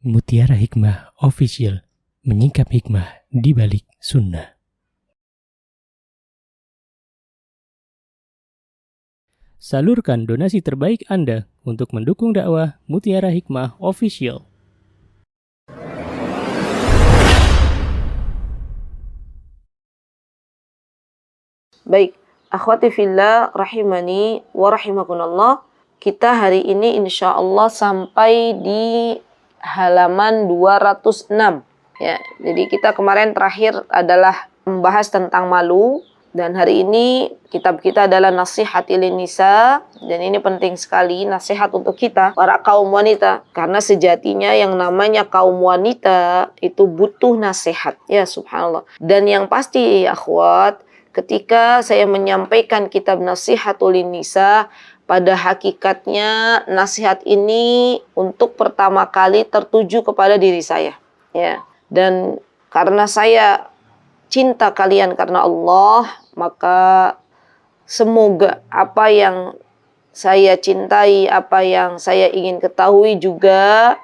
Mutiara Hikmah Official, menyingkap hikmah di balik sunnah. Salurkan donasi terbaik Anda untuk mendukung dakwah Mutiara Hikmah Official. Baik, akhwati fillah rahimani wa rahimakumullah. Kita hari ini insya Allah sampai di halaman 206. Ya, jadi kita kemarin terakhir adalah membahas tentang malu. Dan hari ini kitab kita adalah Nasihatil Nisa. Dan ini penting sekali, nasihat untuk kita, para kaum wanita. Karena sejatinya yang namanya kaum wanita itu butuh nasihat. Ya subhanallah. Dan yang pasti akhwat, ketika saya menyampaikan kitab Nasihatul Nisa, pada hakikatnya nasihat ini untuk pertama kali tertuju kepada diri saya. Ya. Dan karena saya cinta kalian karena Allah, maka semoga apa yang saya cintai, apa yang saya ingin ketahui juga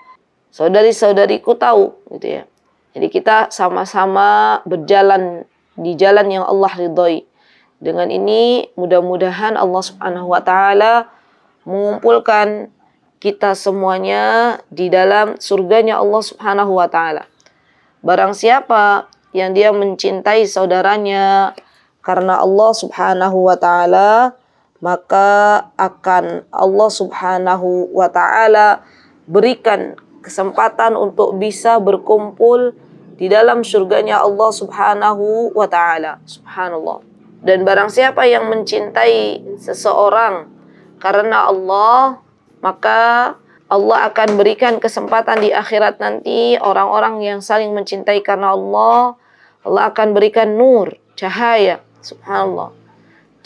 saudari-saudariku tahu, gitu ya. Jadi kita sama-sama berjalan di jalan yang Allah ridhoi. Dengan ini mudah-mudahan Allah Subhanahu wa taala mengumpulkan kita semuanya di dalam surganya Allah Subhanahu wa taala. Barang siapa yang dia mencintai saudaranya karena Allah Subhanahu wa taala, maka akan Allah Subhanahu wa taala berikan kesempatan untuk bisa berkumpul di dalam surganya Allah Subhanahu wa taala. Subhanallah. Dan barang siapa yang mencintai seseorang karena Allah, maka Allah akan berikan kesempatan di akhirat nanti orang-orang yang saling mencintai karena Allah. Allah akan berikan nur, cahaya, subhanallah.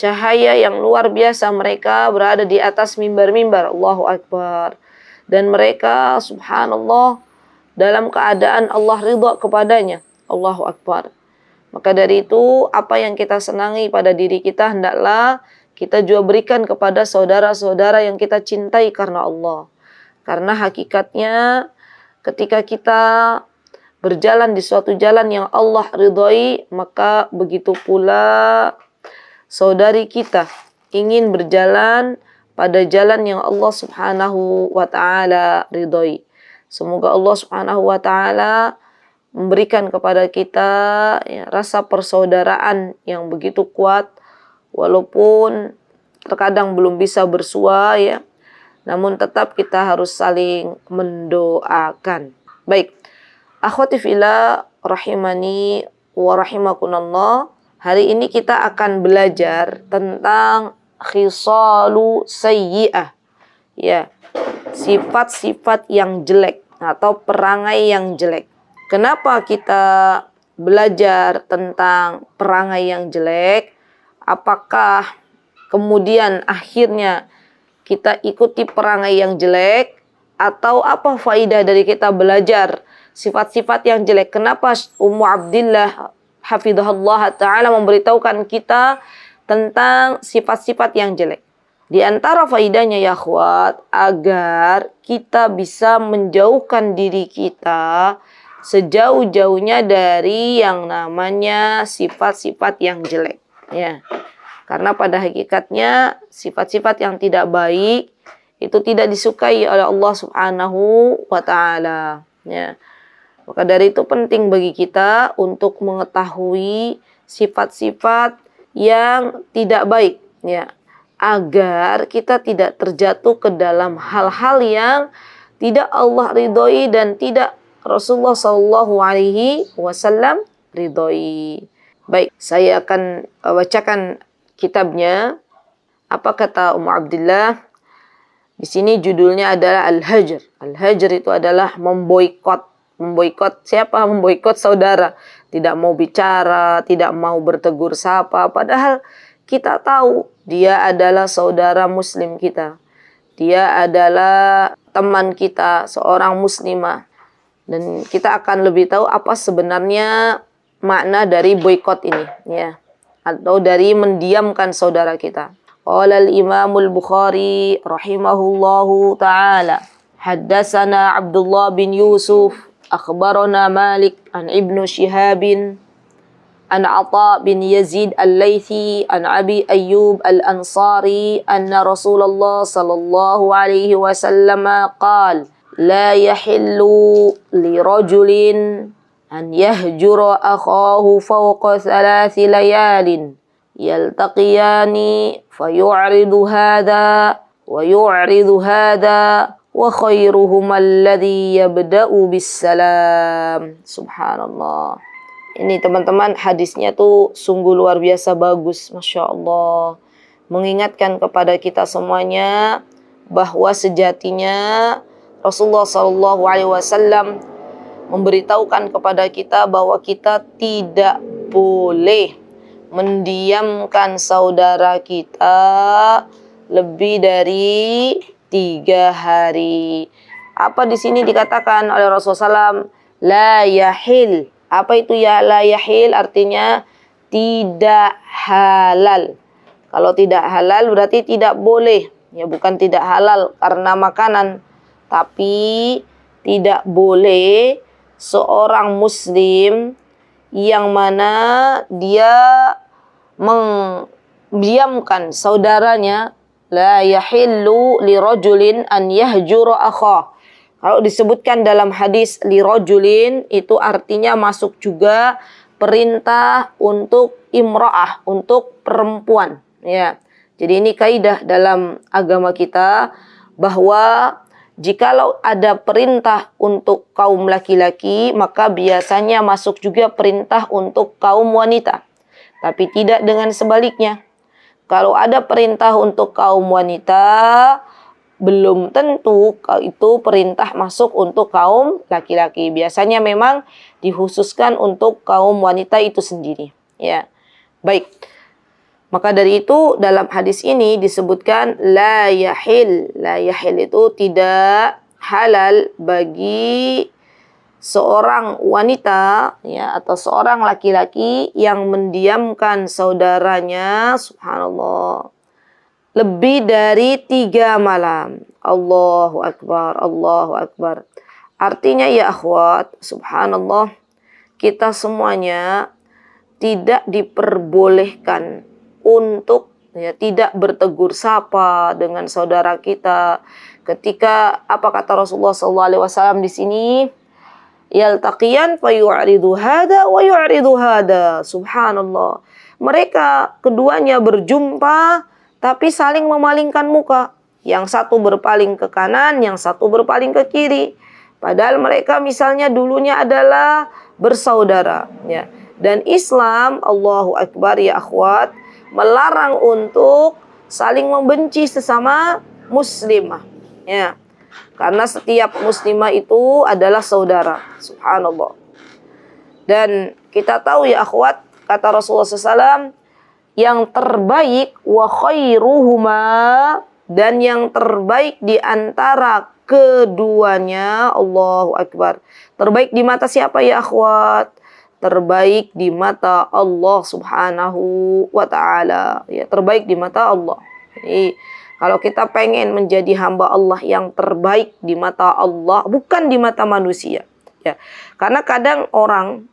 Cahaya yang luar biasa, mereka berada di atas mimbar-mimbar, Allahu Akbar. Dan mereka, subhanallah, dalam keadaan Allah ridha kepadanya, Allahu Akbar. Maka dari itu, apa yang kita senangi pada diri kita, hendaklah kita juga berikan kepada saudara-saudara yang kita cintai karena Allah. Karena hakikatnya ketika kita berjalan di suatu jalan yang Allah ridhoi, maka begitu pula saudari kita ingin berjalan pada jalan yang Allah Subhanahu wa taala ridhoi. Semoga Allah Subhanahu wa taala memberikan kepada kita ya, rasa persaudaraan yang begitu kuat, walaupun terkadang belum bisa bersua ya. Namun tetap kita harus saling mendoakan. Baik, akhwati fillah rahimani wa rahimakumullah. Hari ini kita akan belajar tentang khisalu sayyi'ah. Ya, sifat-sifat yang jelek atau perangai yang jelek. Kenapa kita belajar tentang perangai yang jelek? Apakah kemudian akhirnya kita ikuti perangai yang jelek, atau apa faidah dari kita belajar sifat-sifat yang jelek? Kenapa Ummu Abdillah hafidhahullah ta'ala memberitahukan kita tentang sifat-sifat yang jelek? Di antara faidahnya ya akhwat, agar kita bisa menjauhkan diri kita sejauh-jauhnya dari yang namanya sifat-sifat yang jelek. Ya. Karena pada hakikatnya sifat-sifat yang tidak baik itu tidak disukai oleh Allah Subhanahu wa taala. Ya. Maka dari itu penting bagi kita untuk mengetahui sifat-sifat yang tidak baik, ya, agar kita tidak terjatuh ke dalam hal-hal yang tidak Allah ridhoi dan tidak Rasulullah Shallallahu Alaihi Wasallam ridhoi. Baik, saya akan bacakan kitabnya. Apa kata Ummu Abdillah? Di sini judulnya adalah Al-Hajr. Al-Hajr itu adalah memboikot. Memboikot siapa? Memboikot saudara. Tidak mau bicara, tidak mau bertegur sapa. Padahal kita tahu dia adalah saudara muslim kita. Dia adalah teman kita, seorang muslimah. Dan kita akan lebih tahu apa sebenarnya makna dari boikot ini, ya, atau dari mendiamkan saudara kita. Qala al-Imamul Bukhari rahimahullahu ta'ala, Haddatsana Abdullah bin Yusuf, akhbarana Malik an Ibnu Shihabin an Atha bin Yazid al-Laythi an Abi Ayyub al-Ansari anna Rasulullah sallallahu alaihi wasallam qala la yahillu li rajulin an yahjura akhahu fawqa 3 layalin yaltaqiyani fayu'ridu hadha wa yu'ridu hadha wa khairuhum alladhi yabda'u bis-salam. Subhanallah. Ini teman-teman, hadisnya tuh sungguh luar biasa bagus, Masya Allah. Mengingatkan kepada kita semuanya bahwa sejatinya Rasulullah SAW memberitahukan kepada kita bahwa kita tidak boleh mendiamkan saudara kita lebih dari 3 hari. Apa di sini dikatakan oleh Rasulullah SAW? La yahil. Apa itu ya la yahil? Artinya tidak halal. Kalau tidak halal berarti tidak boleh. Ya, bukan tidak halal karena makanan, tapi tidak boleh seorang muslim yang mana dia mendiamkan saudaranya. La yahillu li rajulin an yahjura akhah. Kalau disebutkan dalam hadis li rajulin, itu artinya masuk juga perintah untuk imra'ah, untuk perempuan, ya. Jadi ini kaidah dalam agama kita bahwa jikalau ada perintah untuk kaum laki-laki, maka biasanya masuk juga perintah untuk kaum wanita. Tapi tidak dengan sebaliknya. Kalau ada perintah untuk kaum wanita, belum tentu itu perintah masuk untuk kaum laki-laki. Biasanya memang dikhususkan untuk kaum wanita itu sendiri. Ya, baik. Maka dari itu dalam hadis ini disebutkan la yahil. La yahil itu tidak halal bagi seorang wanita, ya, atau seorang laki-laki yang mendiamkan saudaranya, subhanallah, lebih dari 3 malam. Allahu Akbar, Allahu Akbar. Artinya ya akhwat, subhanallah, kita semuanya tidak diperbolehkan untuk, ya, tidak bertegur sapa dengan saudara kita. Ketika apa kata Rasulullah SAW di sini? Yaltaqiyan fayu'ridu hada wa yu'ridu hada. Subhanallah. Mereka keduanya berjumpa tapi saling memalingkan muka. Yang satu berpaling ke kanan, yang satu berpaling ke kiri. Padahal mereka misalnya dulunya adalah bersaudara, ya. Dan Islam, Allahu Akbar ya akhwat, melarang untuk saling membenci sesama muslimah, ya. Karena setiap muslimah itu adalah saudara. Subhanallah. Dan kita tahu ya akhwat, kata Rasulullah SAW, yang terbaik wa khairuhuma, dan yang terbaik di antara keduanya, Allahu Akbar. Terbaik di mata siapa ya akhwat? Terbaik di mata Allah Subhanahu wa ta'ala. Ya, terbaik di mata Allah. Jadi, kalau kita pengen menjadi hamba Allah yang terbaik di mata Allah, bukan di mata manusia, ya. Karena kadang orang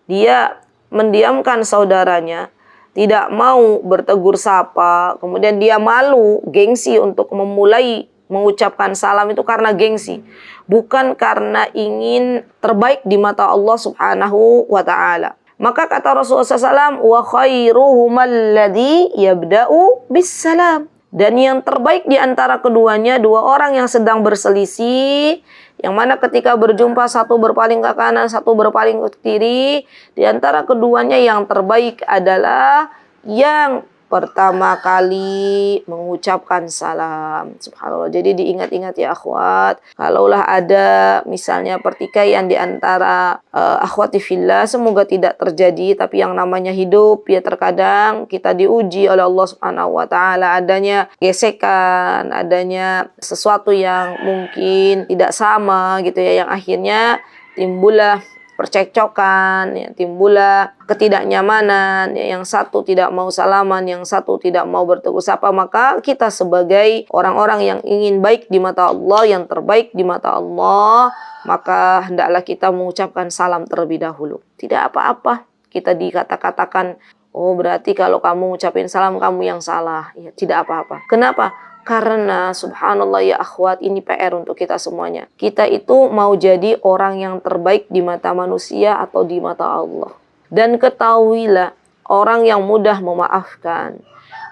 dia mendiamkan saudaranya, tidak mau bertegur sapa, kemudian dia malu, gengsi untuk memulai mengucapkan salam itu karena gengsi, bukan karena ingin terbaik di mata Allah Subhanahu wa ta'ala. Maka kata Rasulullah SAW, wa khairuhumal ladzi yabda'u bis salam. Dan yang terbaik di antara keduanya, 2 orang yang sedang berselisih, yang mana ketika berjumpa satu berpaling ke kanan, satu berpaling ke kiri, di antara keduanya yang terbaik adalah yang pertama kali mengucapkan salam. Subhanallah. Jadi diingat-ingat ya akhwat, kalaulah ada misalnya pertikaian di antara akhwati fillah, semoga tidak terjadi, tapi yang namanya hidup ya terkadang kita diuji oleh Allah Subhanahu wa taala, adanya gesekan, adanya sesuatu yang mungkin tidak sama gitu ya, yang akhirnya timbullah percekcokan, ya, timbullah ketidaknyamanan, ya, yang satu tidak mau salaman, yang satu tidak mau bertegur sapa, maka kita sebagai orang-orang yang ingin baik di mata Allah, yang terbaik di mata Allah, maka hendaklah kita mengucapkan salam terlebih dahulu. Tidak apa-apa kita dikata-katakan, oh berarti kalau kamu ngucapin salam kamu yang salah. Ya, tidak apa-apa. Kenapa? Karena subhanallah ya akhwat, ini PR untuk kita semuanya. Kita itu mau jadi orang yang terbaik di mata manusia atau di mata Allah. Dan ketahuilah, orang yang mudah memaafkan,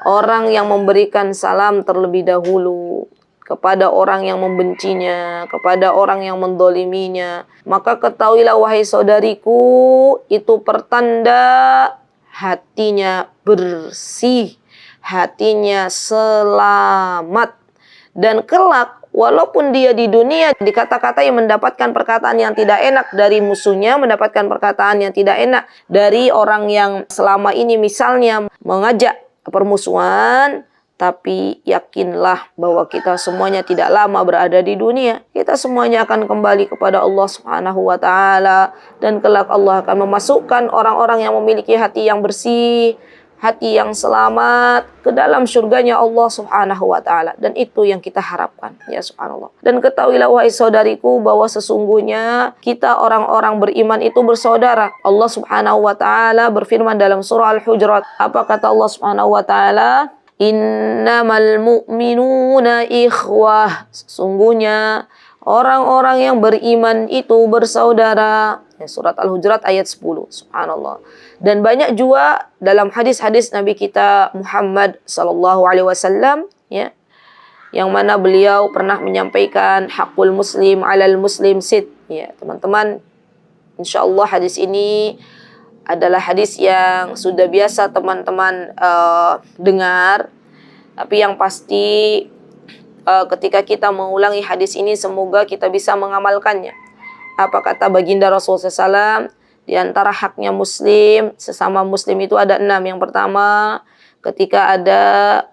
orang yang memberikan salam terlebih dahulu kepada orang yang membencinya, kepada orang yang mendoliminya, maka ketahuilah wahai saudariku, itu pertanda hatinya bersih, hatinya selamat. Dan kelak, walaupun dia di dunia dikata-katai mendapatkan perkataan yang tidak enak dari musuhnya, mendapatkan perkataan yang tidak enak dari orang yang selama ini misalnya mengajak permusuhan, tapi yakinlah bahwa kita semuanya tidak lama berada di dunia. Kita semuanya akan kembali kepada Allah Subhanahu wa Ta'ala. Dan kelak Allah akan memasukkan orang-orang yang memiliki hati yang bersih, hati yang selamat ke dalam surganya Allah Subhanahu wa Ta'ala. Dan itu yang kita harapkan, ya subhanallah. Dan ketahuilah wahai saudariku bahwa sesungguhnya kita orang-orang beriman itu bersaudara. Allah Subhanahu wa Ta'ala berfirman dalam surah Al-Hujurat. Apa kata Allah Subhanahu wa Ta'ala? Innamal mu'minuna ikhwah. Sesungguhnya orang-orang yang beriman itu bersaudara. Ya, surat Al-Hujurat ayat 10. Subhanallah. Dan banyak juga dalam hadis-hadis Nabi kita Muhammad sallallahu alaihi wasallam, ya, yang mana beliau pernah menyampaikan hakul muslim 'alal muslim sit. Ya, teman-teman, insyaallah hadis ini adalah hadis yang sudah biasa teman-teman dengar. Tapi yang pasti ketika kita mengulangi hadis ini, semoga kita bisa mengamalkannya. Apa kata baginda Rasulullah SAW? Di antara haknya muslim, sesama muslim itu ada 6. Yang pertama, ketika ada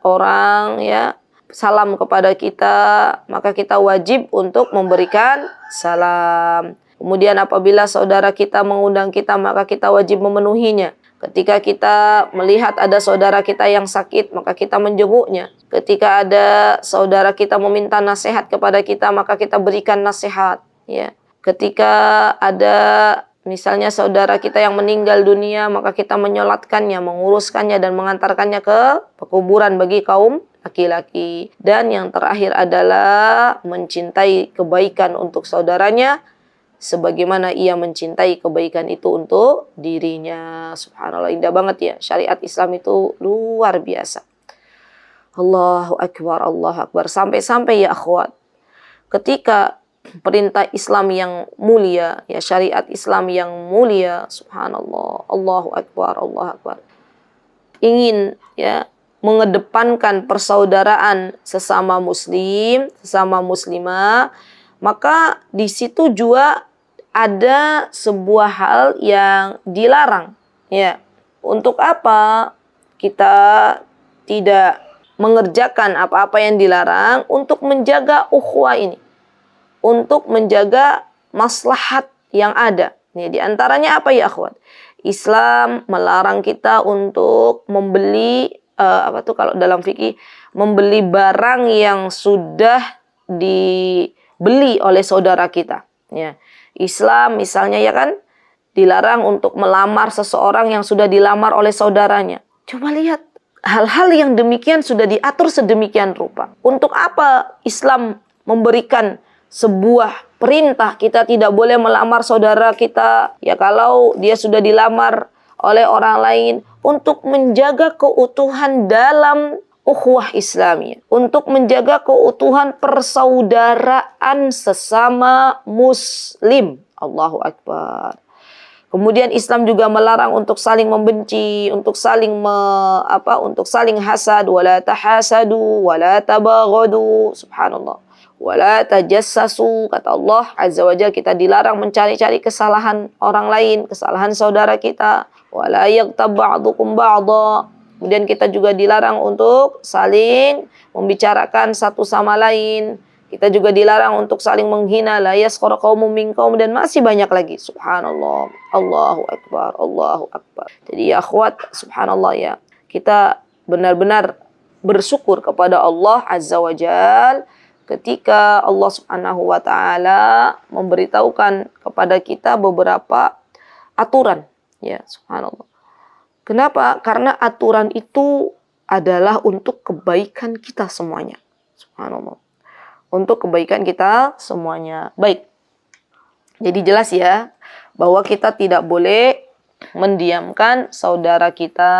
orang ya salam kepada kita, maka kita wajib untuk memberikan salam. Kemudian apabila saudara kita mengundang kita, maka kita wajib memenuhinya. Ketika kita melihat ada saudara kita yang sakit, maka kita menjenguknya. Ketika ada saudara kita meminta nasihat kepada kita, maka kita berikan nasihat. Ya. Ketika ada misalnya saudara kita yang meninggal dunia, maka kita menyolatkannya, menguruskannya, dan mengantarkannya ke pekuburan bagi kaum laki-laki. Dan yang terakhir adalah mencintai kebaikan untuk saudaranya, sebagaimana ia mencintai kebaikan itu untuk dirinya. Subhanallah, indah banget ya. Syariat Islam itu luar biasa. Allahu Akbar, Allahu Akbar. Sampai-sampai ya akhwat, ketika perintah Islam yang mulia, ya syariat Islam yang mulia, subhanallah, Allahu Akbar, Allahu Akbar, ingin ya mengedepankan persaudaraan sesama muslim, sesama muslimah, maka di situ juga ada sebuah hal yang dilarang. Ya, untuk apa kita tidak mengerjakan apa-apa yang dilarang? Untuk menjaga ukhuwah ini, untuk menjaga maslahat yang ada. Nih, di antaranya apa ya akhwat? Islam melarang kita untuk membeli kalau dalam fikih, membeli barang yang sudah dibeli oleh saudara kita. Ya. Islam misalnya ya kan dilarang untuk melamar seseorang yang sudah dilamar oleh saudaranya. Coba lihat, hal-hal yang demikian sudah diatur sedemikian rupa. Untuk apa Islam memberikan sebuah perintah kita tidak boleh melamar saudara kita ya kalau dia sudah dilamar oleh orang lain? Untuk menjaga keutuhan dalam ukhuwah Islamiyah, untuk menjaga keutuhan persaudaraan sesama muslim. Allahu Akbar. Kemudian Islam juga melarang untuk saling membenci, untuk saling untuk saling hasad, wala tahasadu, wala tabaghadu. Subhanallah. Wala tajassasu, kata Allah Azza wa Jalla, kita dilarang mencari-cari kesalahan orang lain, kesalahan saudara kita. Wala yaghtab ba'dukum ba'dha. Kemudian kita juga dilarang untuk saling membicarakan satu sama lain. Kita juga dilarang untuk saling menghina, la yaskhar qaumun min qaum, dan masih banyak lagi. Subhanallah. Allahu akbar. Allahu akbar. Jadi ya akhwat, subhanallah ya. Kita benar-benar bersyukur kepada Allah Azza wa Jal ketika Allah Subhanahu wa taala memberitahukan kepada kita beberapa aturan, ya subhanallah. Kenapa? Karena aturan itu adalah untuk kebaikan kita semuanya. Subhanallah. Untuk kebaikan kita semuanya. Baik. Jadi jelas ya, bahwa kita tidak boleh mendiamkan saudara kita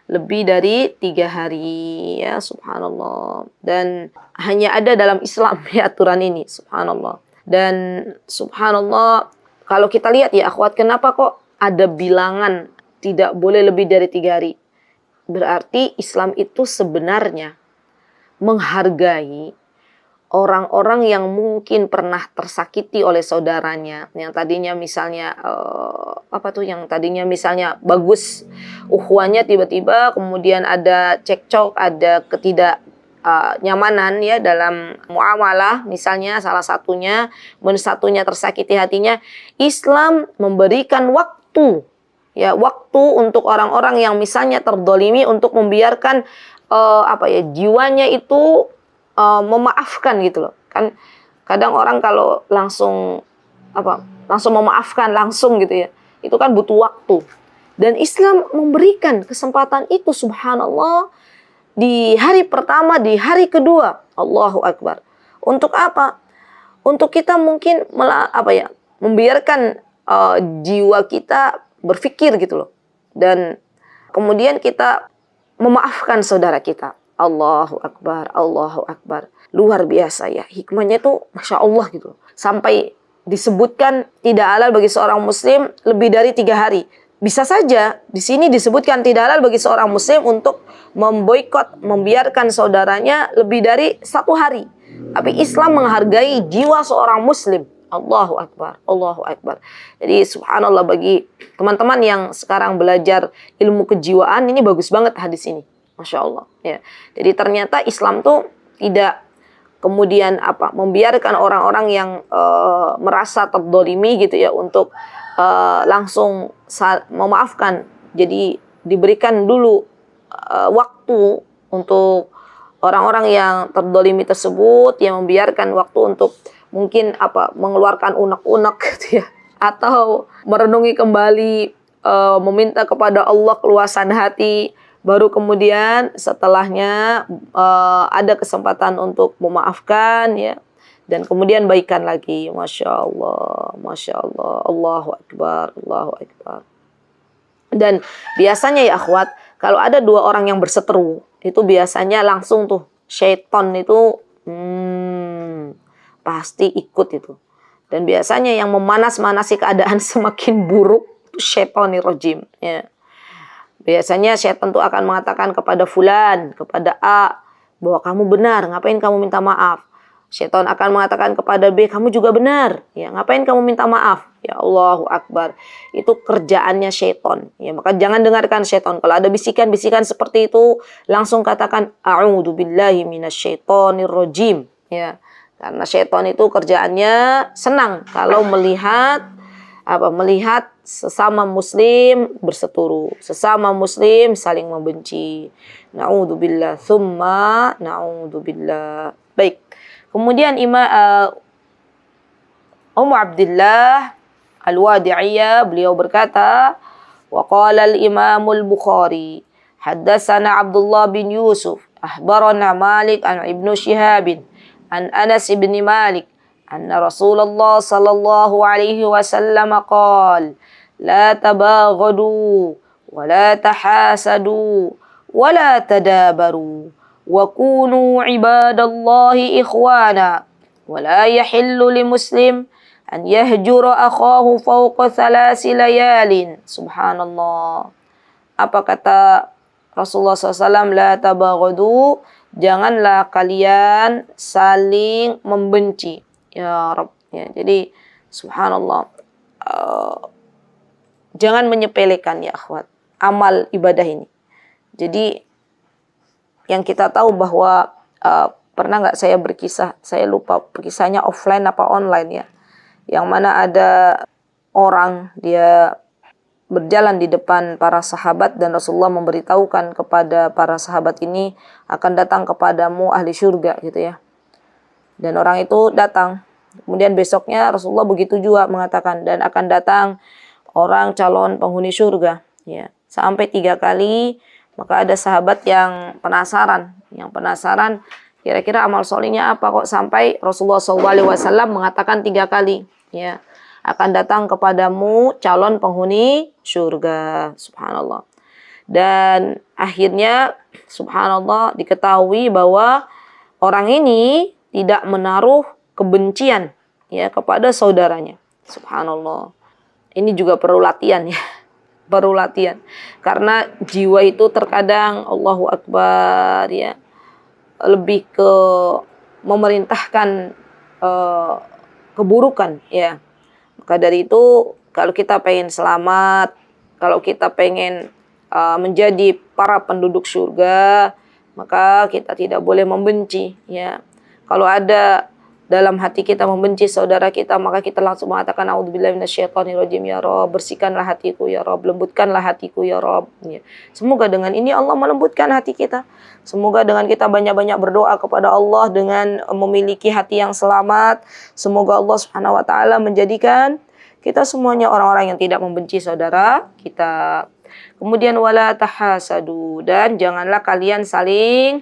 lebih dari 3 hari. Ya, subhanallah. Dan hanya ada dalam Islam ya aturan ini. Subhanallah. Dan subhanallah, kalau kita lihat ya akhwat, kenapa kok ada bilangan tidak boleh lebih dari 3 hari? Berarti Islam itu sebenarnya menghargai orang-orang yang mungkin pernah tersakiti oleh saudaranya, yang tadinya misalnya yang tadinya misalnya bagus ukhuwahnya, tiba-tiba kemudian ada cekcok, ada nyamanan ya dalam muamalah, misalnya salah satunya tersakiti hatinya. Islam memberikan waktu untuk orang-orang yang misalnya terdolimi untuk membiarkan jiwanya itu memaafkan gitu loh. Kan kadang orang kalau langsung memaafkan langsung gitu ya, itu kan butuh waktu. Dan Islam memberikan kesempatan itu, subhanallah, di hari pertama, di hari kedua. Allahu akbar. Untuk apa? Untuk kita mungkin membiarkan jiwa kita berpikir gitu loh. Dan kemudian kita memaafkan saudara kita. Allahu akbar, Allahu akbar. Luar biasa ya. Hikmahnya itu Masya Allah gitu. Sampai disebutkan tidak halal bagi seorang muslim lebih dari 3 hari. Bisa saja di sini disebutkan tidak halal bagi seorang muslim untuk memboikot, membiarkan saudaranya lebih dari 1 hari. Tapi Islam menghargai jiwa seorang muslim. Allahu akbar, Allahu akbar. Jadi subhanallah, bagi teman-teman yang sekarang belajar ilmu kejiwaan, ini bagus banget hadis ini. Masya Allah. Ya. Jadi ternyata Islam tuh tidak kemudian membiarkan orang-orang yang merasa terdolimi gitu ya untuk langsung memaafkan. Jadi diberikan dulu waktu untuk orang-orang yang terdolimi tersebut, yang membiarkan waktu untuk mungkin mengeluarkan unek-unek gitu ya, atau merenungi kembali, meminta kepada Allah keluasan hati. Baru kemudian setelahnya ada kesempatan untuk memaafkan ya, dan kemudian baikan lagi. Masya Allah, Masya Allah, Allahu akbar, Allahu akbar. Dan biasanya ya akhwat, kalau ada 2 orang yang berseteru, itu biasanya langsung tuh syaitan itu pasti ikut itu. Dan biasanya yang memanas-manasi keadaan semakin buruk itu syaitanir rajim ya. Biasanya syaitan tuh akan mengatakan kepada fulan, kepada A, bahwa kamu benar, ngapain kamu minta maaf. Syaitan akan mengatakan kepada B, kamu juga benar, ya ngapain kamu minta maaf. Ya Allahu akbar. Itu kerjaannya syaitan. Ya, maka jangan dengarkan syaitan. Kalau ada bisikan-bisikan seperti itu, langsung katakan a'udzu billahi minasyaitonir rajim. Ya. Karena syaitan itu kerjaannya senang kalau melihat sesama muslim berseteru, sesama muslim saling membenci. Na'udzubillah, tsumma na'udzubillah. Baik. Kemudian Ummu Abdillah Al-Wadi'iyah, beliau berkata, wa qala al-Imam al-Bukhari, haddatsana Abdullah bin Yusuf, akhbarana Malik an Ibnu Shihab an Anas bin Malik anna Rasulullah sallallahu alaihi wasallam qala la tabaghadu wa la tahasadu wa la tadabaru wa kunu ibadallahi ikhwana wa la yahillu li muslim an yahjura akhahu fawqa 3 layalin. Subhanallah. Apa kata Rasulullah SAW? La tabaghadu, janganlah kalian saling membenci. Ya Rabb. Ya, jadi subhanallah, jangan menyepelekan ya akhwat amal ibadah ini. Jadi yang kita tahu bahwa Pernah nggak saya berkisah, saya lupa kisahnya offline apa online ya, yang mana ada orang dia berjalan di depan para sahabat dan Rasulullah memberitahukan kepada para sahabat ini akan datang kepadamu ahli surga gitu ya. Dan orang itu datang. Kemudian besoknya Rasulullah begitu juga mengatakan dan akan datang orang calon penghuni surga ya. Sampai 3 kali, maka ada sahabat yang penasaran, kira-kira amal solihnya apa kok sampai Rasulullah SAW mengatakan 3 kali ya. Akan datang kepadamu calon penghuni surga. Subhanallah. Dan akhirnya subhanallah diketahui bahwa orang ini tidak menaruh kebencian ya kepada saudaranya. Subhanallah. Ini juga perlu latihan ya. Perlu latihan. Karena jiwa itu terkadang Allahu Akbar ya, lebih ke memerintahkan keburukan ya. Maka dari itu kalau kita pengen selamat, kalau kita pengen menjadi para penduduk surga, maka kita tidak boleh membenci ya. Kalau ada dalam hati kita membenci saudara kita, maka kita langsung mengatakan a'udzubillahi minasyaitonirrajim ya Rabb, bersihkanlah hatiku ya Rabb, lembutkanlah hatiku ya Rabb ya. Semoga dengan ini Allah melembutkan hati kita. Semoga dengan kita banyak-banyak berdoa kepada Allah dengan memiliki hati yang selamat, semoga Allah Subhanahu wa taala menjadikan kita semuanya orang-orang yang tidak membenci saudara kita. Kemudian wala tahasadu, dan janganlah kalian saling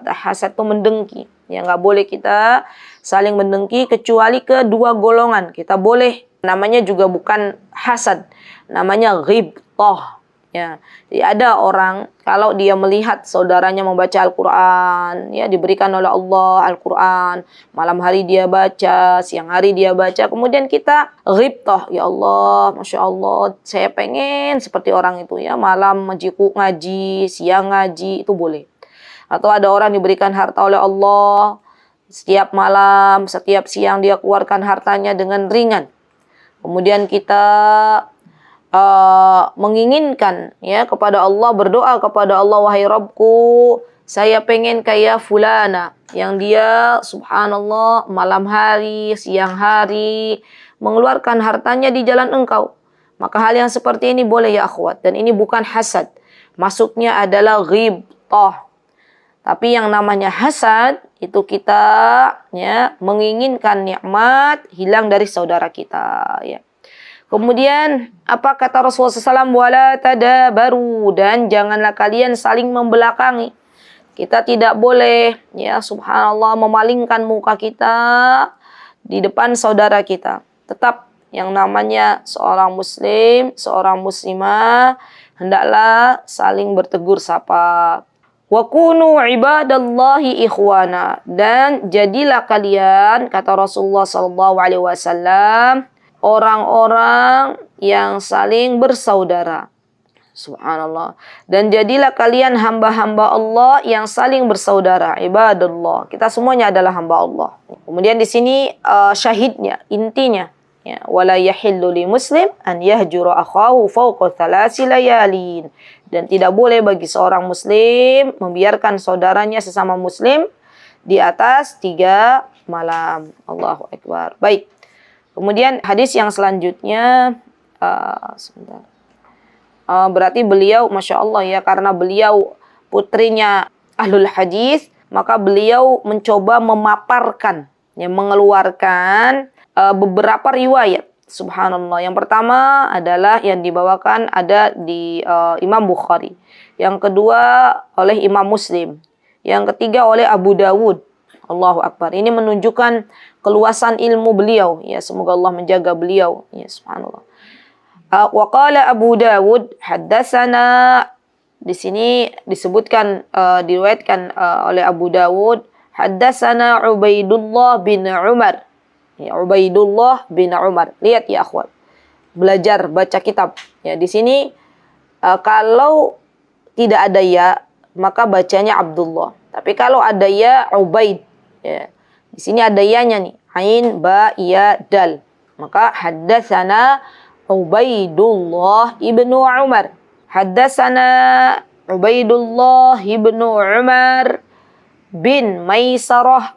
tahasad itu mendengki. Ya, nggak boleh kita saling mendengki kecuali kedua golongan. Kita boleh, namanya juga bukan hasad, namanya ghibthah. Ya, jadi ada orang kalau dia melihat saudaranya membaca Al-Quran, ya diberikan oleh Allah Al-Quran, malam hari dia baca, siang hari dia baca, kemudian kita ghibthah, ya Allah, Masya Allah, saya pengen seperti orang itu ya, malam ngaji, siang ngaji, itu boleh. Atau ada orang diberikan harta oleh Allah, setiap malam, setiap siang dia keluarkan hartanya dengan ringan. Kemudian kita menginginkan ya kepada Allah, berdoa kepada Allah, wahai Rabbku, saya pengen kayak fulana yang dia subhanallah malam hari, siang hari mengeluarkan hartanya di jalan Engkau. Maka hal yang seperti ini boleh ya akhwat, dan ini bukan hasad. Masuknya adalah ghibthah. Tapi yang namanya hasad itu kita ya menginginkan nikmat hilang dari saudara kita ya. Kemudian apa kata Rasulullah SAW? Wala tadabaru, dan janganlah kalian saling membelakangi. Kita tidak boleh ya subhanallah memalingkan muka kita di depan saudara kita. Tetap yang namanya seorang muslim, seorang muslimah hendaklah saling bertegur sapa. Wa kunu ibadallahi ikhwana, dan jadilah kalian kata Rasulullah SAW orang-orang yang saling bersaudara. Subhanallah. Dan jadilah kalian hamba-hamba Allah yang saling bersaudara. Ibadallah. Kita semuanya adalah hamba Allah. Kemudian di sini syahidnya, intinya ya, wala yahillu li muslim an yahjura akhahu fawqa 3 layalin. Dan tidak boleh bagi seorang muslim membiarkan saudaranya sesama muslim di atas 3 malam. Allahu Akbar. Baik. Kemudian hadis yang selanjutnya, sebentar. Berarti beliau, Masya Allah ya, karena beliau putrinya ahlul hadis, maka beliau mencoba memaparkan, ya, mengeluarkan beberapa riwayat. Subhanallah. Yang pertama adalah yang dibawakan ada di Imam Bukhari. Yang kedua oleh Imam Muslim. Yang ketiga oleh Abu Dawud. Allahu Akbar. Ini menunjukkan keluasan ilmu beliau. Ya, semoga Allah menjaga beliau. Ya, subhanallah. Wa qala Abu Dawud haddatsana, di sini disebutkan diriwayatkan oleh Abu Dawud, haddatsana Ubaidullah bin Umar. Ya, Ubaidullah bin Umar. Lihat ya akhwat. Belajar baca kitab. Ya, di sini kalau tidak ada ya, maka bacanya Abdullah. Tapi kalau ada ya, Ubaid. Ya. Di sini ada ya-nya nih. Ain, ba, ya, dal. Maka haddatsana Ubaidullah ibnu Umar. Haddatsana Ubaidullah ibnu Umar bin Maisarah.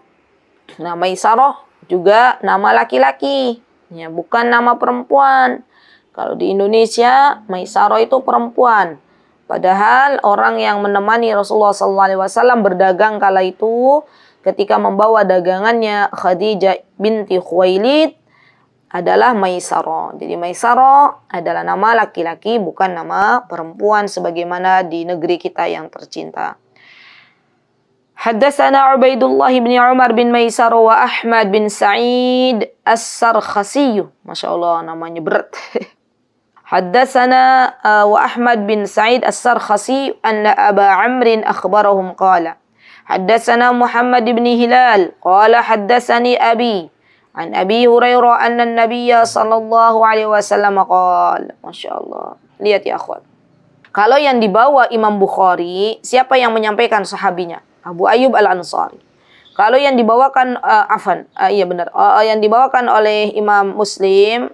Nah, Maisarah juga nama laki-laki, ya, bukan nama perempuan. Kalau di Indonesia, Maisarah itu perempuan. Padahal orang yang menemani Rasulullah SAW berdagang kala itu, ketika membawa dagangannya Khadijah binti Khuwailid adalah Maisarah. Jadi Maisarah adalah nama laki-laki, bukan nama perempuan sebagaimana di negeri kita yang tercinta. Haddatsana Ubaidullah bin Umar bin Maisarah wa Ahmad bin Sa'id As-Sarkhasi. Masya Allah, namanya berat. Haddatsana wa Ahmad bin Sa'id As-Sarkhasi anna Aba Amrin akhbarahum qala. Haddatsana Muhammad bin Hilal qala haddatsani Abi an Abi Hurairah anna Nabiyya sallallahu alaihi wasallam qala. Masya Allah. Lihat ya akhwat. Kalau yang dibawa Imam Bukhari, siapa yang menyampaikan sahabinya? Abu Ayyub Al-Ansari. Kalau yang dibawakan yang dibawakan oleh Imam Muslim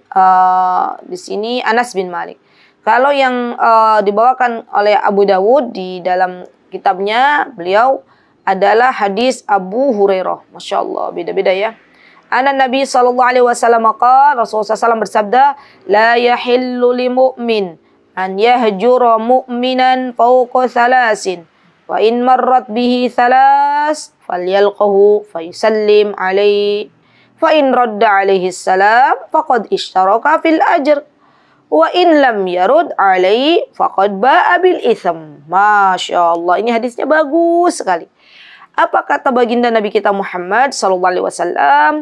di sini Anas bin Malik. Kalau yang dibawakan oleh Abu Dawud di dalam kitabnya, beliau adalah hadis Abu Hurairah. Masya Allah, beda-beda ya. Anna Nabi sallallahu alaihi wasallam qala, Rasulullah SAW bersabda, la yahillu li mu'min an yahjura mu'minan fawqa thalasin. Wa in marrat bihi thalas falyalqahu fayusallim alaihi. Fa in radda alaihi salam faqad ishtaraka fil ajr. Wa in lam yarud alaihi faqad ba'a bil itham. Masya Allah, ini hadisnya bagus sekali. Apa kata baginda Nabi kita Muhammad sallallahu alaihi wasallam?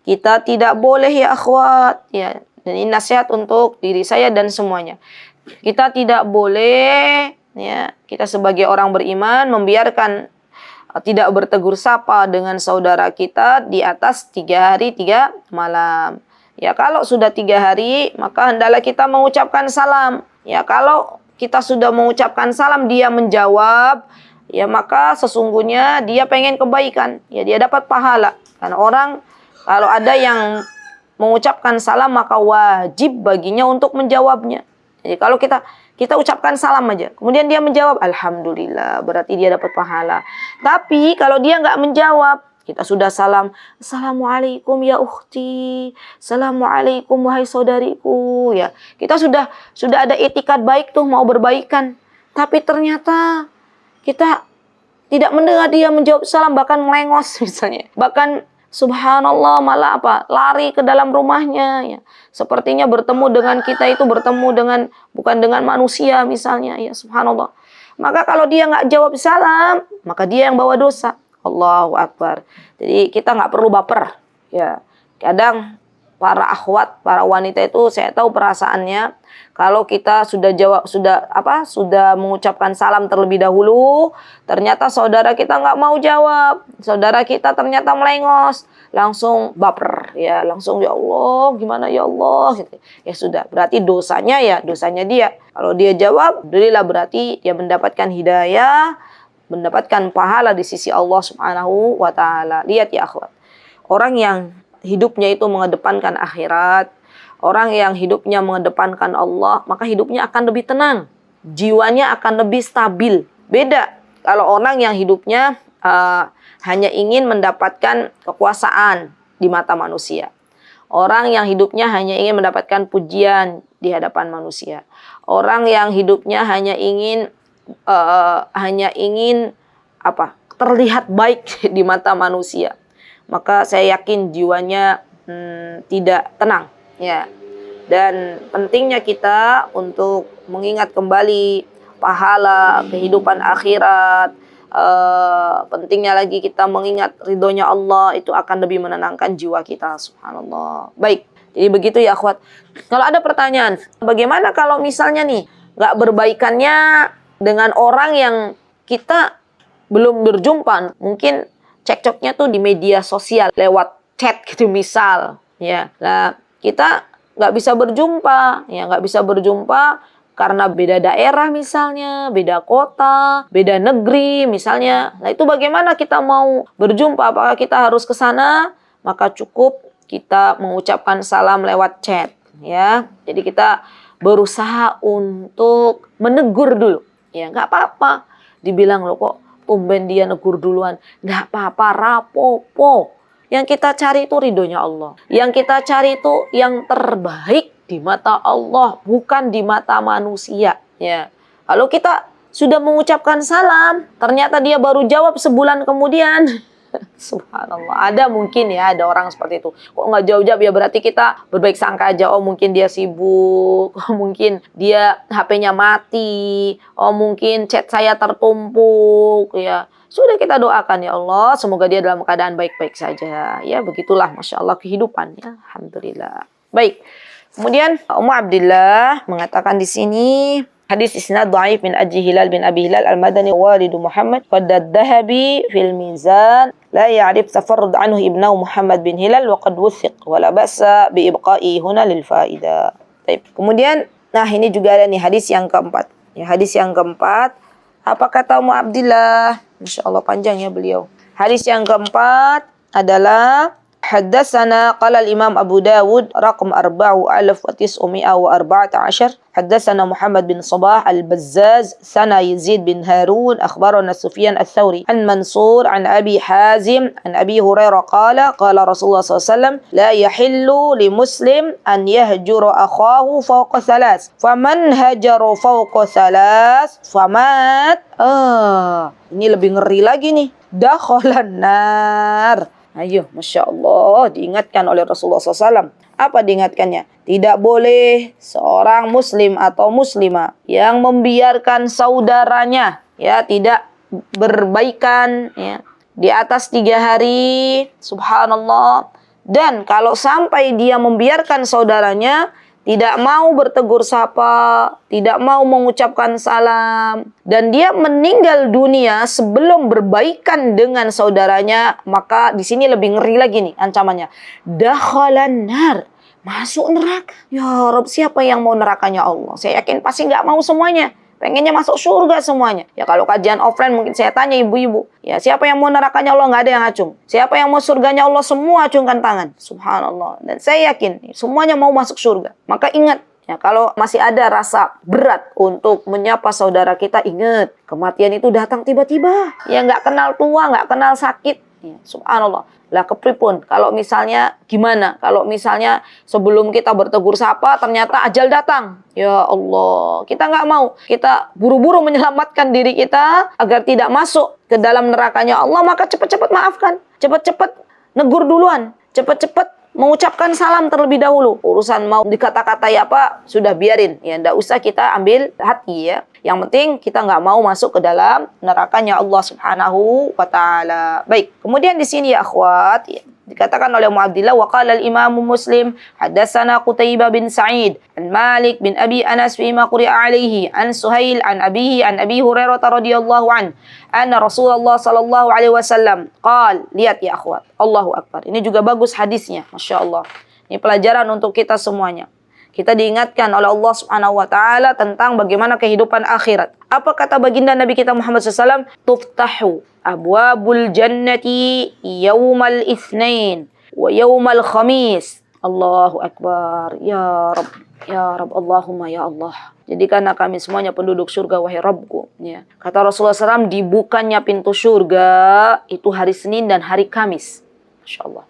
Kita tidak boleh ya akhwat, ya. Dan ini nasihat untuk diri saya dan semuanya. Kita tidak boleh, ya, kita sebagai orang beriman membiarkan tidak bertegur sapa dengan saudara kita di atas 3 hari 3 malam. Ya, kalau sudah 3 hari, maka hendaklah kita mengucapkan salam. Ya, kalau kita sudah mengucapkan salam, dia menjawab, ya, maka sesungguhnya dia pengen kebaikan. Ya, dia dapat pahala. Karena orang kalau ada yang mengucapkan salam, maka wajib baginya untuk menjawabnya. Jadi kalau kita ucapkan salam aja, kemudian dia menjawab, alhamdulillah, berarti dia dapat pahala. Tapi kalau dia nggak menjawab, kita sudah salam, assalamualaikum ya ukhti, assalamualaikum wahai saudariku, ya. Kita sudah ada etikat baik tuh, mau berbaikan. Tapi ternyata kita tidak mendengar dia menjawab salam, bahkan melengos misalnya. Bahkan subhanallah, malah lari ke dalam rumahnya, ya. Sepertinya bertemu dengan kita itu bukan dengan manusia misalnya, ya, subhanallah. Maka kalau dia nggak jawab salam, maka dia yang bawa dosa. Allahu Akbar. Jadi kita nggak perlu baper, ya. Kadang para akhwat, para wanita itu saya tahu perasaannya. Kalau kita sudah mengucapkan salam terlebih dahulu, ternyata saudara kita nggak mau jawab, saudara kita ternyata melengos, langsung baper, ya, langsung ya Allah, gimana ya Allah, gitu. Ya sudah, berarti dosanya dia. Kalau dia jawab, alhamdulillah, berarti dia mendapatkan hidayah, mendapatkan pahala di sisi Allah Subhanahu wa taala. Lihat ya akhwat. Orang yang hidupnya itu mengedepankan akhirat, orang yang hidupnya mengedepankan Allah, maka hidupnya akan lebih tenang. Jiwanya akan lebih stabil. Beda kalau orang yang hidupnya hanya ingin mendapatkan kekuasaan di mata manusia. Orang yang hidupnya hanya ingin mendapatkan pujian di hadapan manusia. Orang yang hidupnya hanya ingin terlihat baik di mata manusia. Maka saya yakin jiwanya tidak tenang, ya. Dan pentingnya kita untuk mengingat kembali pahala kehidupan akhirat. Pentingnya lagi kita mengingat ridhonya Allah, itu akan lebih menenangkan jiwa kita, subhanallah. Baik, jadi begitu ya akhwat. Kalau ada pertanyaan, bagaimana kalau misalnya nih nggak berbaikannya dengan orang yang kita belum berjumpa, mungkin cekcoknya tuh di media sosial lewat chat gitu misal, ya. Lah kita nggak bisa berjumpa karena beda daerah misalnya, beda kota, beda negeri misalnya. Nah itu bagaimana kita mau berjumpa? Apakah kita harus ke sana? Maka cukup kita mengucapkan salam lewat chat, ya. Jadi kita berusaha untuk menegur dulu, ya, nggak apa-apa. Dibilang, loh kok tumben dia negur duluan. Nggak apa-apa, rapopo. Yang kita cari itu ridhonya Allah. Yang kita cari itu yang terbaik di mata Allah, bukan di mata manusia. Ya. Kalau kita sudah mengucapkan salam, ternyata dia baru jawab sebulan kemudian. Subhanallah, ada mungkin ya, ada orang seperti itu. Kok nggak jawab-jawab ya, berarti kita berbaik sangka aja. Oh mungkin dia sibuk, oh mungkin dia HP-nya mati, oh mungkin chat saya tertumpuk ya. Sudah kita doakan ya Allah, semoga dia dalam keadaan baik-baik saja. Ya begitulah, Masya Allah kehidupannya. Alhamdulillah. Baik. Kemudian Ummu Abdillah mengatakan di sini, hadis isnad dhaif min Aji Hilal bin Abi Hilal al-Madani walidu Muhammad qad ad-Dhahabi fil Mizan la ya'rif tafarrud anhu ibnahu Muhammad bin Hilal wa qad wuthiq wa la ba'sa bi ibqa'i huna lil faidah. Baik. Kemudian nah ini juga ada nih hadis yang keempat. Ya, hadis yang keempat, apa kata Ummu Abdillah? Masya Allah panjang ya beliau. Hadis yang keempat adalah حدثنا قال الإمام أبو داود رقم 4914 حدثنا محمد بن صباح البزاز سنة يزيد بن هارون أخبرنا سفيان الثوري عن منصور عن أبي حازم عن أبي هريرة قال قال رسول الله صلى الله عليه وسلم لا يحل لمسلم أن يهجر أخاه فوق ثلاث فمن هجر فوق ثلاث فمات ini lebih ngeri lagi nih, dakhalan nar. Ayo, Masya Allah, diingatkan oleh Rasulullah SAW. Apa diingatkannya? Tidak boleh seorang muslim atau muslimah yang membiarkan saudaranya ya tidak berbaikan ya, di atas 3 hari, subhanallah. Dan kalau sampai dia membiarkan saudaranya, tidak mau bertegur sapa, tidak mau mengucapkan salam, dan dia meninggal dunia sebelum berbaikan dengan saudaranya, maka di sini lebih ngeri lagi nih ancamannya. Dakhalan nar, masuk neraka. Ya Rabb, siapa yang mau nerakanya Allah? Saya yakin pasti nggak mau semuanya. Pengennya masuk surga semuanya. Ya kalau kajian offline mungkin saya tanya ibu-ibu. Ya siapa yang mau nerakanya Allah, nggak ada yang acung. Siapa yang mau surganya Allah, semua acungkan tangan. Subhanallah. Dan saya yakin semuanya mau masuk surga. Maka ingat, ya kalau masih ada rasa berat untuk menyapa saudara kita, ingat kematian itu datang tiba-tiba. Ya nggak kenal tua, nggak kenal sakit. Ya, subhanallah. Lah kepripun kalau misalnya gimana? Kalau misalnya sebelum kita bertegur sapa ternyata ajal datang. Ya Allah, kita nggak mau. Kita buru-buru menyelamatkan diri kita agar tidak masuk ke dalam nerakanya Allah, maka cepat-cepat maafkan. Cepat-cepat negur duluan. Cepat-cepat mengucapkan salam terlebih dahulu. Urusan mau dikata-katai apa, sudah biarin. Ya, nggak usah kita ambil hati ya. Yang penting kita nggak mau masuk ke dalam nerakanya Allah Subhanahu wa Ta'ala. Baik, kemudian di sini ya akhwat, ya, dikatakan oleh Ummu Abdillah wa qala al-Imam Muslim hadatsana Qutaibah bin Sa'id an Malik bin Abi Anas fi ma quri'a alaihi an Suhail an abihi an Abi Hurairah radhiyallahu an anna Rasulullah sallallahu alaihi wasallam qala, lihat ya akhwat, Allahu akbar. Ini juga bagus hadisnya, Masya Allah. Ini pelajaran untuk kita semuanya. Kita diingatkan oleh Allah Subhanahu wa Ta'ala tentang bagaimana kehidupan akhirat. Apa kata baginda Nabi kita Muhammad SAW? Tuftahu abwabul jannati yawmal itsnain wa yawmal khamis. Allahu akbar. Ya Rabb, ya Rabb, Allahumma ya Allah. Jadikanlah kami semuanya penduduk surga, wahai Rabbku. Ya. Kata Rasulullah SAW, dibukanya pintu surga itu hari Senin dan hari Kamis. Masya Allah.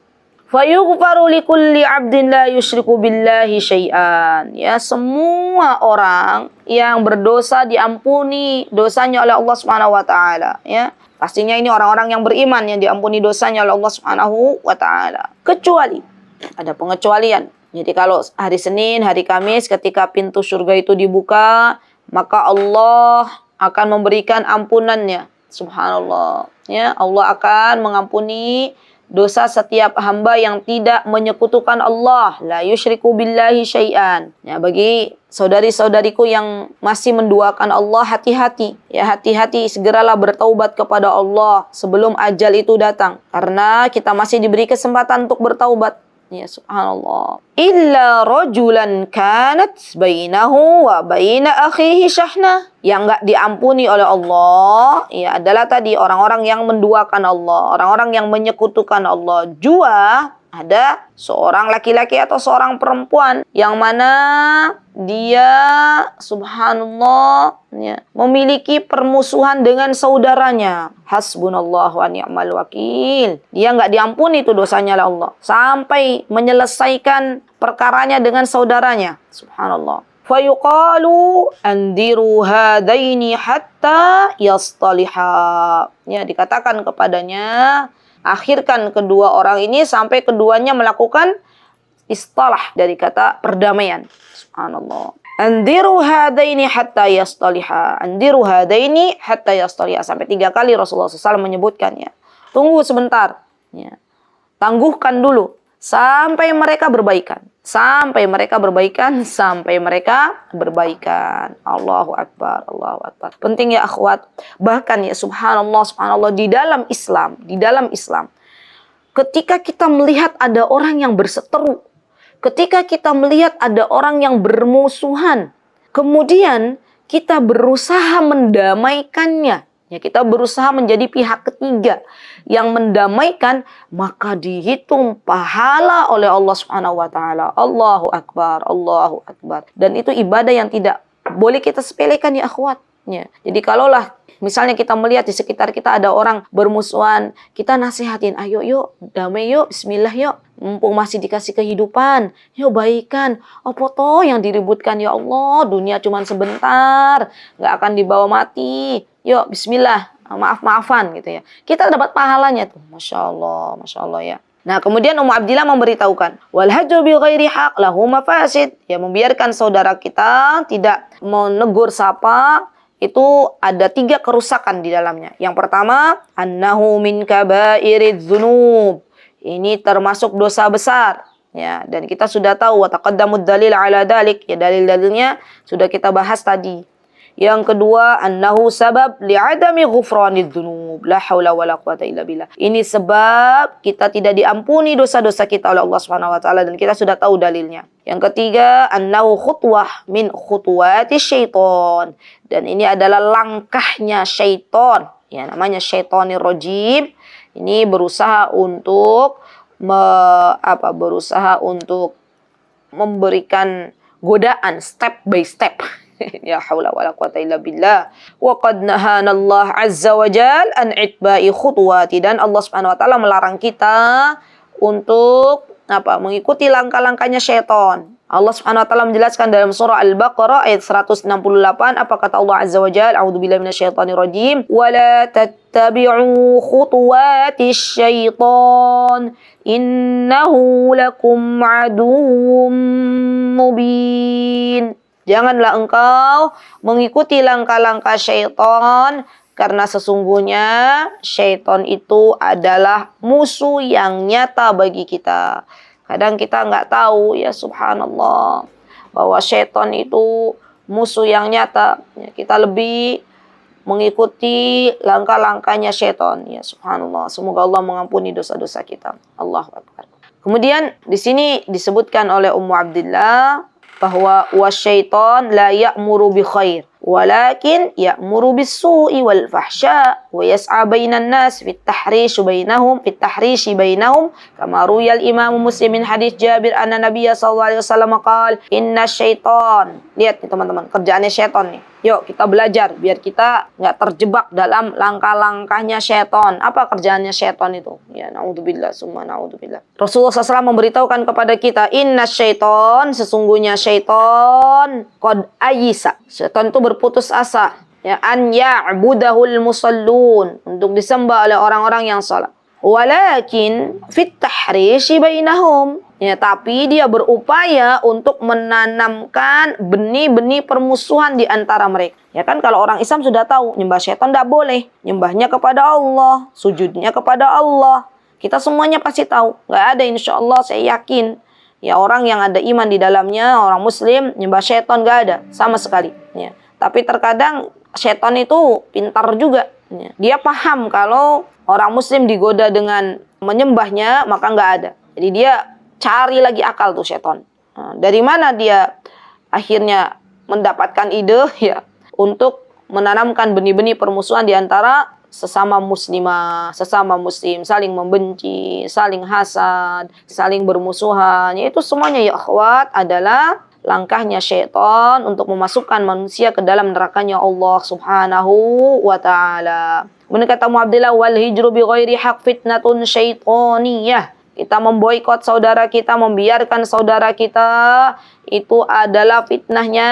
Fayughfaru likulli 'abdin la yusyriku billahi syai'an. Ya, semua orang yang berdosa diampuni dosanya oleh Allah Subhanahu wa Ta'ala, ya. Pastinya ini orang-orang yang beriman yang diampuni dosanya oleh Allah Subhanahu wa Ta'ala. Kecuali ada pengecualian. Jadi kalau hari Senin, hari Kamis ketika pintu surga itu dibuka, maka Allah akan memberikan ampunannya. Subhanallah. Ya, Allah akan mengampuni dosa setiap hamba yang tidak menyekutukan Allah, la yusyriku billahi syai'an. Ya, bagi saudari-saudariku yang masih menduakan Allah, hati-hati. Ya, hati-hati, segeralah bertaubat kepada Allah sebelum ajal itu datang. Karena kita masih diberi kesempatan untuk bertaubat. Ya, subhanallah. Illa rajulan kanat bainahu wa baina akhihi syahna. Yang enggak diampuni oleh Allah, ya adalah tadi orang-orang yang menduakan Allah, orang-orang yang menyekutukan Allah. Jua ada seorang laki-laki atau seorang perempuan yang mana dia subhanallah ya, memiliki permusuhan dengan saudaranya. Hasbunallah wa ni'mal wakil. Dia nggak diampuni itu dosanya oleh Allah. Sampai menyelesaikan perkaranya dengan saudaranya. Subhanallah. Fayuqalu andiru hadaini hatta yastaliha. Ya, dikatakan kepadanya, akhirkan kedua orang ini sampai keduanya melakukan istalah dari kata perdamaian. Subhanallah. Andiru hadaini hatta yastaliha. Andiru hadaini hatta yastaliha. Sampai 3 kali Rasulullah SAW menyebutkannya. Tunggu sebentar. Ya. Tangguhkan dulu. Sampai mereka berbaikan. Sampai mereka berbaikan. Sampai mereka berbaikan. Allahu Akbar. Allahu Akbar. Penting ya akhwat. Bahkan ya subhanallah, subhanallah. Di dalam Islam. Ketika kita melihat ada orang yang berseteru. Ketika kita melihat ada orang yang bermusuhan, kemudian kita berusaha mendamaikannya, ya kita berusaha menjadi pihak ketiga yang mendamaikan, maka dihitung pahala oleh Allah Subhanahu wa taala. Allahu Akbar, Allahu Akbar. Dan itu ibadah yang tidak boleh kita sepelekan ya akhwat. Ya. Jadi kalaulah misalnya kita melihat di sekitar kita ada orang bermusuhan, kita nasihatin, ayo yuk, damai yuk, bismillah yuk. Mumpung masih dikasih kehidupan, yuk baikan. Apa toh yang diributkan ya Allah, dunia cuma sebentar, nggak akan dibawa mati. Yuk bismillah, maaf-maafan gitu ya. Kita dapat pahalanya tuh, masya Allah ya. Nah kemudian Ummu Abdillah memberitahukan, wal hajru bi ghairi haq lahu mafasid. Ya membiarkan saudara kita tidak menegur sapa, itu ada 3 kerusakan di dalamnya. Yang pertama, annahu min kabairidz dzunub. Ini termasuk dosa besar. Ya, dan kita sudah tahu wa taqaddamud dalil ala dalik. Ya, dalil-dalilnya sudah kita bahas tadi. Yang kedua, annahu sabab li'adami ghufranidz dzunub. La haula wala quwata illa billah. Ini sebab kita tidak diampuni dosa-dosa kita oleh Allah Subhanahu wa taala dan kita sudah tahu dalilnya. Yang ketiga, annahu khutwah min khutuwati syaitan. Dan ini adalah langkahnya syaitan. Ya, namanya syaitonir rajim. Ini berusaha untuk memberikan godaan step by step. Ya haula wala quwata illa billah. Wa qad nahana Allah azza wa jal an itba'i khutuwati. Dan Allah Subhanahu wa taala melarang kita untuk mengikuti langkah-langkahnya syaitan. Allah Subhanahu wa taala menjelaskan dalam surah Al-Baqarah ayat 168, apa kata Allah azza wa jalla, a'udzubillahi minasyaitonir rajim, wa la tattabi'u khutuwatisy syaitan innahu lakum aduwwum mubin. Janganlah engkau mengikuti langkah-langkah syaitan, karena sesungguhnya syaitan itu adalah musuh yang nyata bagi kita. Kadang kita nggak tahu ya subhanallah bahwa syaitan itu musuh yang nyata. Ya, kita lebih mengikuti langkah-langkahnya syaitan. Ya subhanallah. Semoga Allah mengampuni dosa-dosa kita. Allahu Akbar. Kemudian di sini disebutkan oleh Ummu Abdillah bahwa wasyaitan la ya'muru bi khair walakin ya'muru bis su'i wal fahsya wa yas'a bainan nas fit tahrish bainahum kama ruya al Imam Muslim min hadis Jabir anna Nabiy sallallahu alaihi wasallam qala inna syaitan. Lihat nih teman-teman, kerjaannya syaitan nih. Yuk kita belajar biar kita nggak terjebak dalam langkah-langkahnya syaitan. Apa kerjaannya syaitan itu? Ya naudzubillah summa naudzubillah. Rasulullah SAW memberitahukan kepada kita, inna syaitan, sesungguhnya syaitan qad ayisa. Syaitan itu berputus asa. Ya an ya'budahul musallun, untuk disembah oleh orang-orang yang salat. Walakin fit tahrishi bainahum. Ya, tapi dia berupaya untuk menanamkan benih-benih permusuhan di antara mereka. Ya kan kalau orang Islam sudah tahu nyembah syaitan tidak boleh, nyembahnya kepada Allah, sujudnya kepada Allah. Kita semuanya pasti tahu. Nggak ada, insya Allah saya yakin. Ya orang yang ada iman di dalamnya, orang Muslim nyembah syaitan nggak ada sama sekali. Ya. Tapi terkadang syaitan itu pintar juga. Ya. Dia paham kalau orang Muslim digoda dengan menyembahnya maka nggak ada. Jadi dia cari lagi akal tuh syaitan. Nah, dari mana dia akhirnya mendapatkan ide ya untuk menanamkan benih-benih permusuhan di antara sesama muslimah, sesama muslim, saling membenci, saling hasad, saling bermusuhan. Yaitu semuanya ya akhwat adalah langkahnya syaitan untuk memasukkan manusia ke dalam nerakanya Allah Subhanahu wa ta'ala. Benar kata Mu'abdillah, wal hijru bi ghairi haq fitnatun syaitaniyah. Kita memboikot saudara kita, membiarkan saudara kita, itu adalah fitnahnya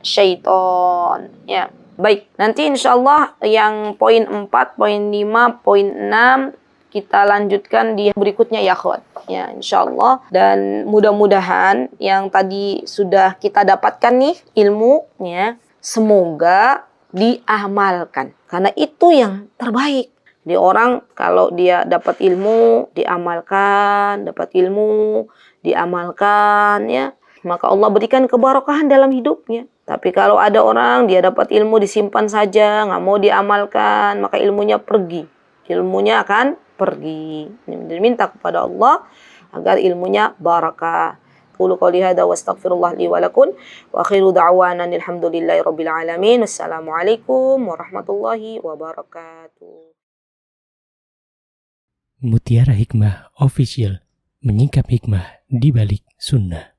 syaitan. Ya. Baik, nanti insyaallah yang poin 4, poin 5, poin 6 kita lanjutkan di berikutnya ya akhwat. Ya, insyaallah. Dan mudah-mudahan yang tadi sudah kita dapatkan nih ilmunya, semoga diamalkan. Karena itu yang terbaik. Di orang kalau dia dapat ilmu, diamalkan, dapat ilmu, diamalkan ya, maka Allah berikan keberkahan dalam hidupnya. Tapi kalau ada orang dia dapat ilmu disimpan saja, nggak mau diamalkan, maka ilmunya pergi. Ilmunya akan pergi. Minta kepada Allah agar ilmunya barakah. Qulu qouli hadza wa astaghfirullah li wa lakum wa akhiru da'wana alhamdulillahi rabbil alamin. Wassalamualaikum warahmatullahi wabarakatuh. Mutiara Hikmah Official, menyingkap hikmah di balik sunnah.